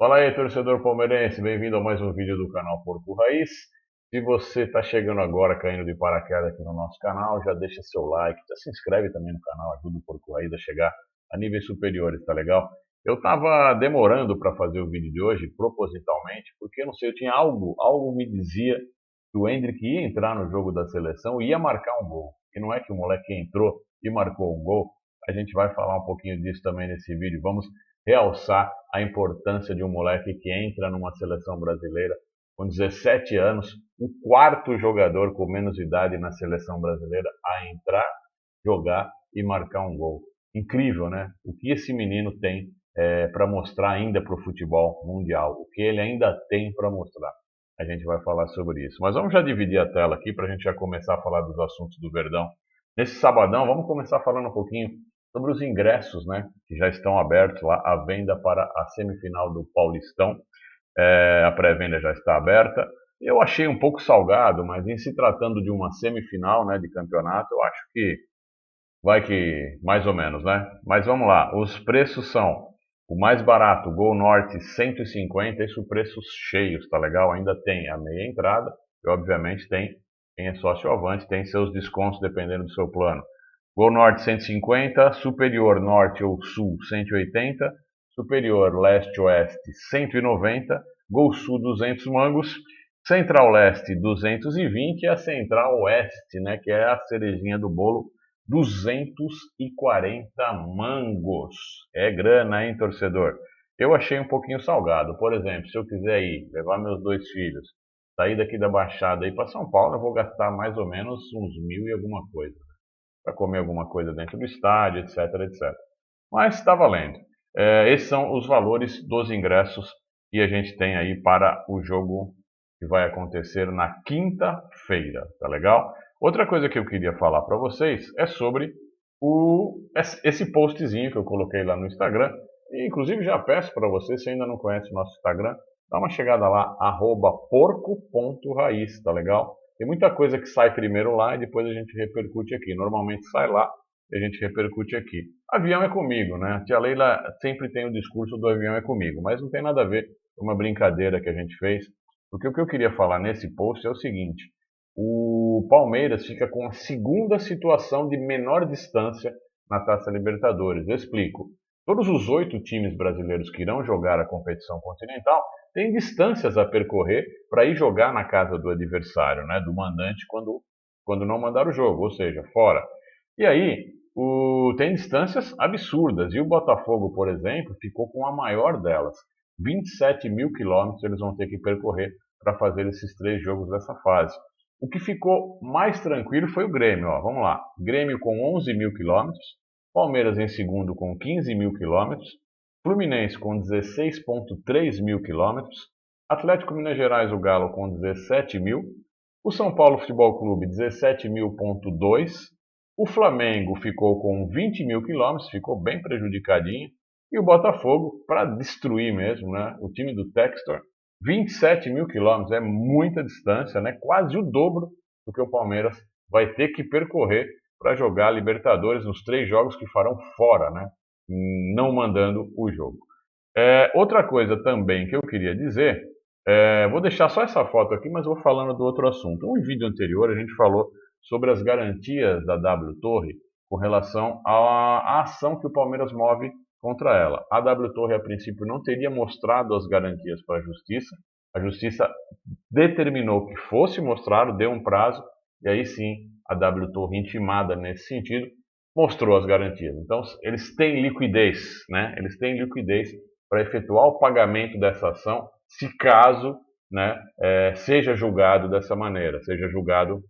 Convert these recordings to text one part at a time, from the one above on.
Fala aí, torcedor palmeirense, bem-vindo a mais um vídeo do canal Porco Raiz. Se você está chegando agora, caindo de paraquedas aqui no nosso canal, já deixa seu like, já se inscreve também no canal, ajuda o Porco Raiz a chegar a níveis superiores, tá legal? Eu estava demorando para fazer o vídeo de hoje, propositalmente, porque, não sei, eu tinha algo me dizia que o Endrick ia entrar no jogo da seleção e ia marcar um gol. E não é que o moleque entrou e marcou um gol, a gente vai falar um pouquinho disso também nesse vídeo. Vamos realçar a importância de um moleque que entra numa seleção brasileira com 17 anos, o quarto jogador com menos idade na seleção brasileira a entrar, jogar e marcar um gol. Incrível, né? O que esse menino tem para mostrar ainda para o futebol mundial, o que ele ainda tem para mostrar. A gente vai falar sobre isso. Mas vamos já dividir a tela aqui para a gente já começar a falar dos assuntos do Verdão. Nesse sabadão, vamos começar falando um pouquinho sobre os ingressos, né, que já estão abertos lá à venda para a semifinal do Paulistão. A pré-venda já está aberta. Eu achei um pouco salgado, mas em se tratando de uma semifinal, né, de campeonato, eu acho que vai que mais ou menos, né? Mas vamos lá, os preços são o mais barato, Gol Norte 150, isso preços cheios, tá legal? Ainda tem a meia entrada e obviamente tem quem é sócio Avante, tem seus descontos dependendo do seu plano. Gol Norte 150, Superior Norte ou Sul 180, Superior Leste-Oeste 190, Gol Sul 200 mangos, Central Leste 220 e a Central Oeste, né, que é a cerejinha do bolo, 240 mangos. É grana, hein, torcedor? Eu achei um pouquinho salgado. Por exemplo, se eu quiser ir levar meus dois filhos, sair daqui da Baixada e ir para São Paulo, eu vou gastar mais ou menos uns mil e alguma coisa para comer alguma coisa dentro do estádio, etc, etc. Mas está valendo. Esses são os valores dos ingressos que a gente tem aí para o jogo que vai acontecer na quinta-feira, tá legal? Outra coisa que eu queria falar para vocês é sobre esse postzinho que eu coloquei lá no Instagram. E, inclusive, já peço para você, se ainda não conhece o nosso Instagram, dá uma chegada lá, @porco.raiz, tá legal? Tem muita coisa que sai primeiro lá e depois a gente repercute aqui. Normalmente sai lá e a gente repercute aqui. Avião é comigo, né? A tia Leila sempre tem o discurso do avião é comigo, mas não tem nada a ver com uma brincadeira que a gente fez. Porque o que eu queria falar nesse post é o seguinte: o Palmeiras fica com a segunda situação de menor distância na Taça Libertadores. Eu explico. Todos os 8 times brasileiros que irão jogar a competição continental têm distâncias a percorrer para ir jogar na casa do adversário, né, do mandante, quando não mandar o jogo, ou seja, fora. E aí, tem distâncias absurdas. E o Botafogo, por exemplo, ficou com a maior delas. 27 mil quilômetros eles vão ter que percorrer para fazer esses 3 jogos dessa fase. O que ficou mais tranquilo foi o Grêmio. Ó, vamos lá. Grêmio com 11 mil quilômetros. Palmeiras em segundo com 15 mil quilômetros. Fluminense com 16,3 mil quilômetros. Atlético Minas Gerais, o Galo, com 17 mil. O São Paulo Futebol Clube, 17.000,2. O Flamengo ficou com 20 mil quilômetros, ficou bem prejudicadinho. E o Botafogo, para destruir mesmo, né? O time do Textor, 27 mil quilômetros, é muita distância, né? Quase o dobro do que o Palmeiras vai ter que percorrer para jogar a Libertadores nos 3 jogos que farão fora, né? Não mandando o jogo. Outra coisa também que eu queria dizer, vou deixar só essa foto aqui, mas vou falando do outro assunto. No vídeo anterior a gente falou sobre as garantias da W Torre com relação à ação que o Palmeiras move contra ela. A W Torre, a princípio, não teria mostrado as garantias para a Justiça. A Justiça determinou que fosse mostrado, deu um prazo, e aí sim a W Torre, intimada nesse sentido, mostrou as garantias. Então, eles têm liquidez, né? Eles têm liquidez para efetuar o pagamento dessa ação, se caso, né, seja julgado dessa maneira, seja julgado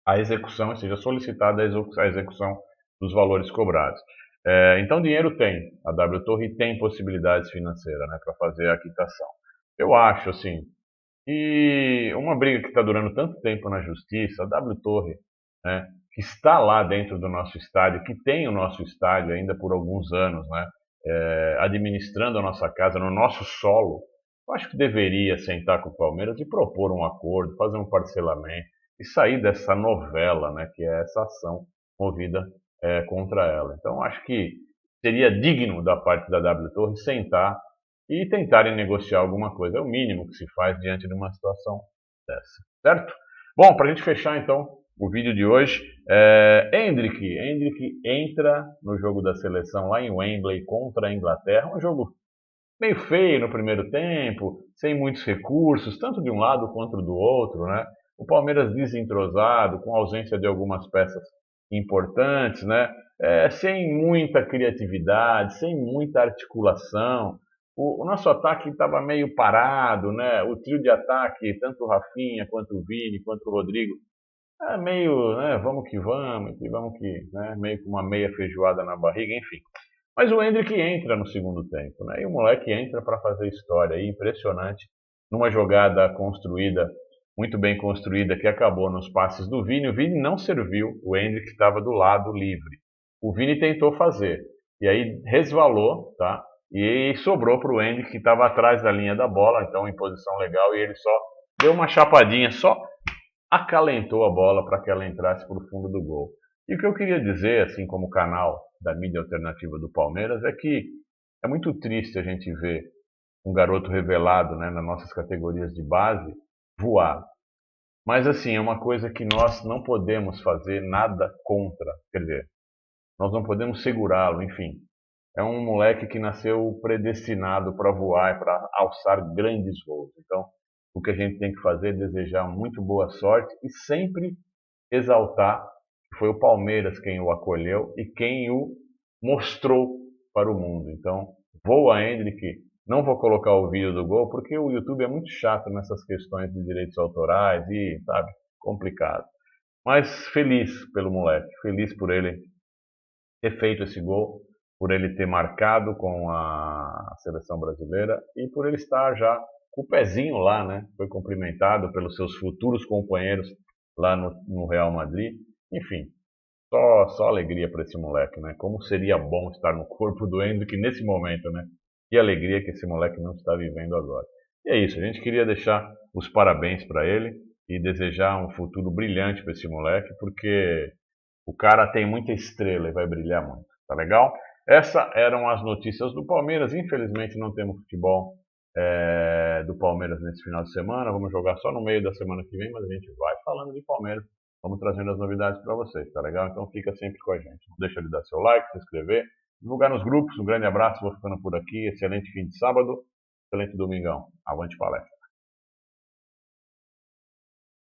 a execução, seja solicitada a execução dos valores cobrados. Então, dinheiro tem. A W Torre tem possibilidades financeiras, né, para fazer a quitação. Eu acho, assim, e uma briga que está durando tanto tempo na justiça, a W Torre, né, que está lá dentro do nosso estádio, que tem o nosso estádio ainda por alguns anos, né, administrando a nossa casa no nosso solo, eu acho que deveria sentar com o Palmeiras e propor um acordo, fazer um parcelamento e sair dessa novela, né, que é essa ação movida contra ela. Então, acho que seria digno da parte da W Torre sentar e tentarem negociar alguma coisa. É o mínimo que se faz diante de uma situação dessa, certo? Bom, para a gente fechar então o vídeo de hoje, Endrick entra no jogo da seleção lá em Wembley contra a Inglaterra, um jogo meio feio no primeiro tempo, sem muitos recursos, tanto de um lado quanto do outro, né? O Palmeiras desentrosado, com ausência de algumas peças importantes, né? Sem muita criatividade, sem muita articulação. O nosso ataque estava meio parado, né? O trio de ataque, tanto o Rafinha, quanto o Vini, quanto o Rodrigo, meio, né? Vamos que vamos, né? Meio com uma meia feijoada na barriga, enfim. Mas o Endrick entra no segundo tempo, né? E o moleque entra para fazer história aí, impressionante, numa jogada construída, muito bem construída, que acabou nos passes do Vini. O Vini não serviu, o Endrick estava do lado livre. O Vini tentou fazer, e aí resvalou, tá? E sobrou para o Endrick, que estava atrás da linha da bola, então em posição legal, e ele só deu uma chapadinha, só acalentou a bola para que ela entrasse para o fundo do gol. E o que eu queria dizer, assim como canal da mídia alternativa do Palmeiras, é que é muito triste a gente ver um garoto revelado, né, nas nossas categorias de base voar. Mas assim, é uma coisa que nós não podemos fazer nada contra. Quer dizer, nós não podemos segurá-lo, enfim. É um moleque que nasceu predestinado para voar e para alçar grandes voos. Então, o que a gente tem que fazer é desejar muito boa sorte e sempre exaltar que foi o Palmeiras quem o acolheu e quem o mostrou para o mundo. Então, voa, Endrick. Não vou colocar o vídeo do gol porque o YouTube é muito chato nessas questões de direitos autorais e, sabe, complicado. Mas feliz pelo moleque, feliz por ele ter feito esse gol, por ele ter marcado com a seleção brasileira e por ele estar já com o pezinho lá, né? Foi cumprimentado pelos seus futuros companheiros lá no Real Madrid. Enfim, só alegria para esse moleque, né? Como seria bom estar no corpo do Endrick nesse momento, né? Que alegria que esse moleque não está vivendo agora. E é isso, a gente queria deixar os parabéns para ele e desejar um futuro brilhante para esse moleque, porque o cara tem muita estrela e vai brilhar muito. Tá legal? Essas eram as notícias do Palmeiras. Infelizmente não temos futebol do Palmeiras nesse final de semana. Vamos jogar só no meio da semana que vem, mas a gente vai falando de Palmeiras. Vamos trazendo as novidades para vocês, tá legal? Então fica sempre com a gente. Não deixa de dar seu like, se inscrever, divulgar nos grupos. Um grande abraço, vou ficando por aqui. Excelente fim de sábado, excelente domingão. Avante palestra.